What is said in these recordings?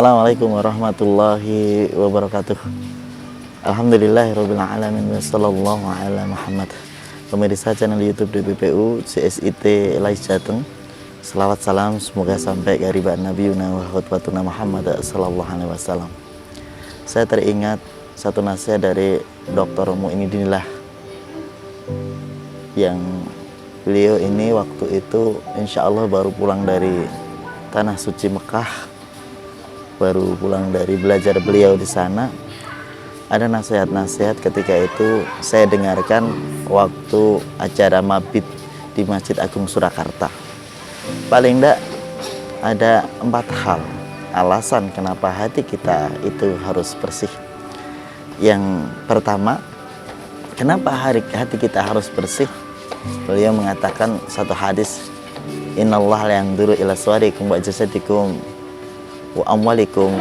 Assalamualaikum warahmatullahi wabarakatuh. Alhamdulillahirabbil alamin wa sallallahu ala Muhammad. Pemirsa channel YouTube DPPU CSIT Elais Jateng. Selawat salam semoga sampai ke riba Nabiuna wa khutbatuna Muhammad sallallahu alaihi wasallam. Saya teringat satu nasihat dari Dr. Mu'inidinillah yang beliau ini waktu itu insya Allah baru pulang dari tanah suci Mekah, baru pulang dari belajar beliau di sana. Ada nasihat-nasihat ketika itu saya dengarkan waktu acara mabit di Masjid Agung Surakarta. Paling tidak ada 4 hal alasan kenapa hati kita itu harus bersih. Yang pertama, kenapa hati kita harus bersih? Beliau mengatakan satu hadis, innallaha la yanzuru ila suwarikum wa jasadikum wa amwalikum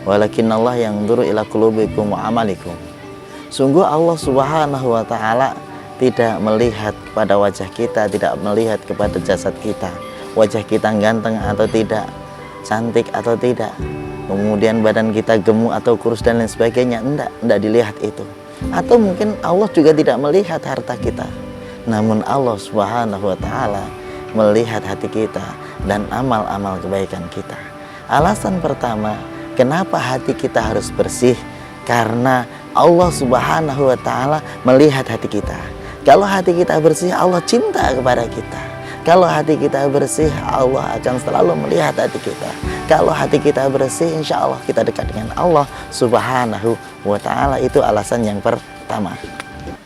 walakinallah yanzuru ila qulubikum wa amalikum. Sungguh Allah Subhanahu wa taala tidak melihat kepada wajah kita, tidak melihat kepada jasad kita, wajah kita ganteng atau tidak, cantik atau tidak, kemudian badan kita gemuk atau kurus dan lain sebagainya. Enggak dilihat itu. Atau mungkin Allah juga tidak melihat harta kita, namun Allah Subhanahu wa taala melihat hati kita dan amal-amal kebaikan kita. Alasan pertama, kenapa hati kita harus bersih? Karena Allah Subhanahu wa taala melihat hati kita. Kalau hati kita bersih, Allah cinta kepada kita. Kalau hati kita bersih, Allah akan selalu melihat hati kita. Kalau hati kita bersih, insya Allah kita dekat dengan Allah Subhanahu wa taala. Itu alasan yang pertama.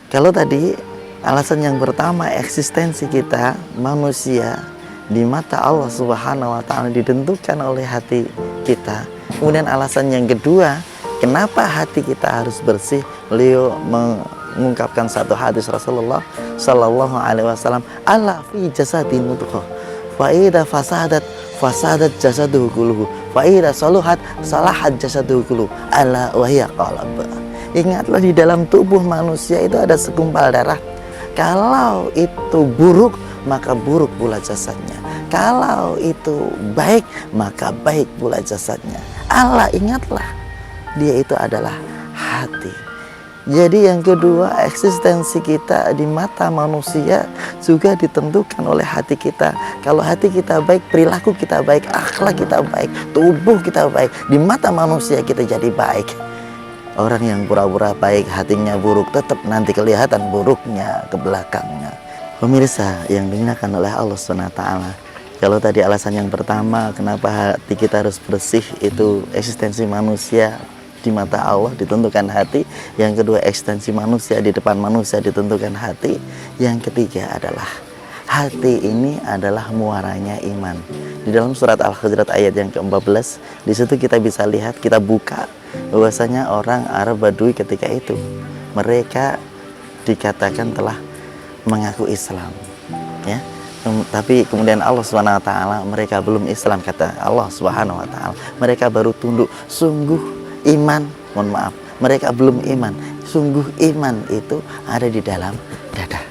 Kalau tadi alasan yang pertama, eksistensi kita manusia di mata Allah Subhanahu wa taala ditentukan oleh hati kita. Kemudian alasan yang kedua, kenapa hati kita harus bersih? Beliau mengungkapkan satu hadis Rasulullah sallallahu alaihi wasallam, ala fi jasadin mudghah fa idza fasadat jasaduhu kulluhu fa idza saluhat salahat jasaduhu kulluhu ala wa hiya qalb. Ingatlah, di dalam tubuh manusia itu ada segumpal darah. Kalau itu buruk, maka buruk pula jasadnya. Kalau itu baik, maka baik pula jasadnya. Allah, ingatlah, dia itu adalah hati. Jadi yang kedua, eksistensi kita di mata manusia juga ditentukan oleh hati kita. Kalau hati kita baik, perilaku kita baik, akhlak kita baik, tubuh kita baik, di mata manusia kita jadi baik. Orang yang pura-pura baik, hatinya buruk, tetap nanti kelihatan buruknya ke belakangnya. Pemirsa yang dimuliakan oleh Allah SWT, kalau tadi alasan yang pertama kenapa hati kita harus bersih, itu eksistensi manusia di mata Allah ditentukan hati. Yang kedua, eksistensi manusia di depan manusia ditentukan hati. Yang ketiga adalah hati ini adalah muaranya iman. Di dalam surat Al-Hujurat ayat yang ke-14, di situ kita bisa lihat, kita buka bahwasanya orang Arab Badui ketika itu mereka dikatakan telah mengaku Islam, ya. Tapi kemudian Allah Subhanahu wa taala, mereka belum Islam, kata Allah Subhanahu wa taala. Mereka baru tunduk. Sungguh iman, mohon maaf, mereka belum iman. Sungguh iman itu ada di dalam dada.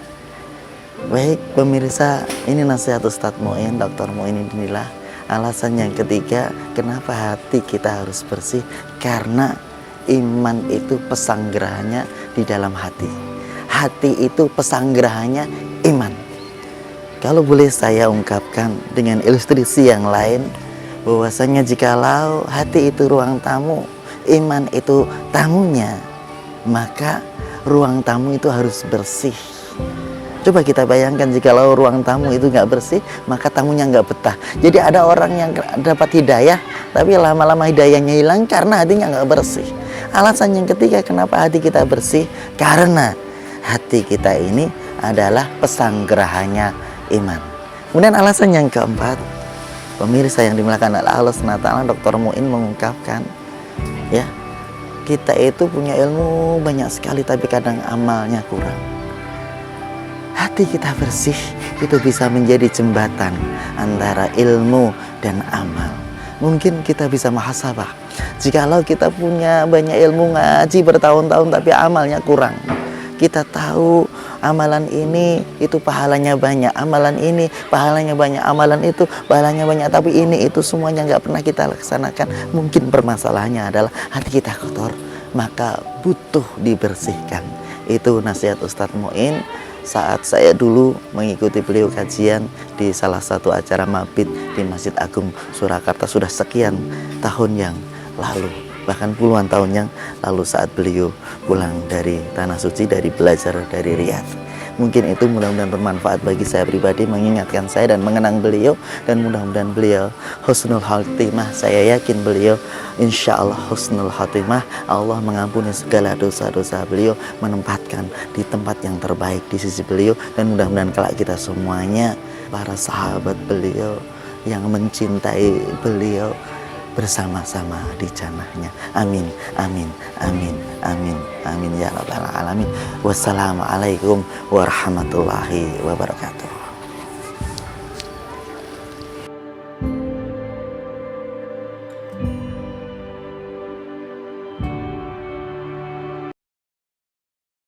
Baik pemirsa, ini nasihat Ustadz Mu'in, Dr. Mu'inidinillah. Alasan yang ketiga, kenapa hati kita harus bersih? Karena iman itu pesanggrahannya di dalam hati. Hati itu pesanggrahannya iman. Kalau boleh saya ungkapkan dengan ilustrasi yang lain, bahwasanya jikalau hati itu ruang tamu, iman itu tamunya, maka ruang tamu itu harus bersih. Coba kita bayangkan, jikalau ruang tamu itu nggak bersih, maka tamunya nggak betah. Jadi ada orang yang dapat hidayah, tapi lama-lama hidayahnya hilang karena hatinya nggak bersih. Alasan yang ketiga kenapa hati kita bersih, karena hati kita ini adalah pesanggrahannya iman. Kemudian alasan yang keempat, pemirsa yang dimuliakan oleh Allah SWT, Dr. Mu'in mengungkapkan, ya, kita itu punya ilmu banyak sekali, tapi kadang amalnya kurang. Hati kita bersih itu bisa menjadi jembatan antara ilmu dan amal. Mungkin kita bisa muhasabah, jikalau kita punya banyak ilmu, ngaji bertahun-tahun tapi amalnya kurang. kita tahu amalan ini itu pahalanya banyak, amalan ini pahalanya banyak, amalan itu pahalanya banyak, tapi ini itu semuanya nggak pernah kita laksanakan. Mungkin permasalahannya adalah hati kita kotor, maka butuh dibersihkan. Itu nasihat Ustadz Muin saat saya dulu mengikuti beliau kajian di salah satu acara mabit di Masjid Agung Surakarta sudah sekian tahun yang lalu, bahkan puluhan tahun yang lalu saat beliau pulang dari Tanah Suci, dari belajar dari Riyadh. Mungkin itu mudah-mudahan bermanfaat bagi saya pribadi, mengingatkan saya dan mengenang beliau, dan mudah-mudahan beliau husnul khotimah. Saya yakin beliau insya Allah husnul khotimah, Allah mengampuni segala dosa-dosa beliau, menempatkan di tempat yang terbaik di sisi beliau, dan mudah-mudahan kelak kita semuanya para sahabat beliau yang mencintai beliau bersama-sama di jannahnya. Amin, amin, amin, amin, amin ya rabbal alamin. Wassalamualaikum warahmatullahi wabarakatuh.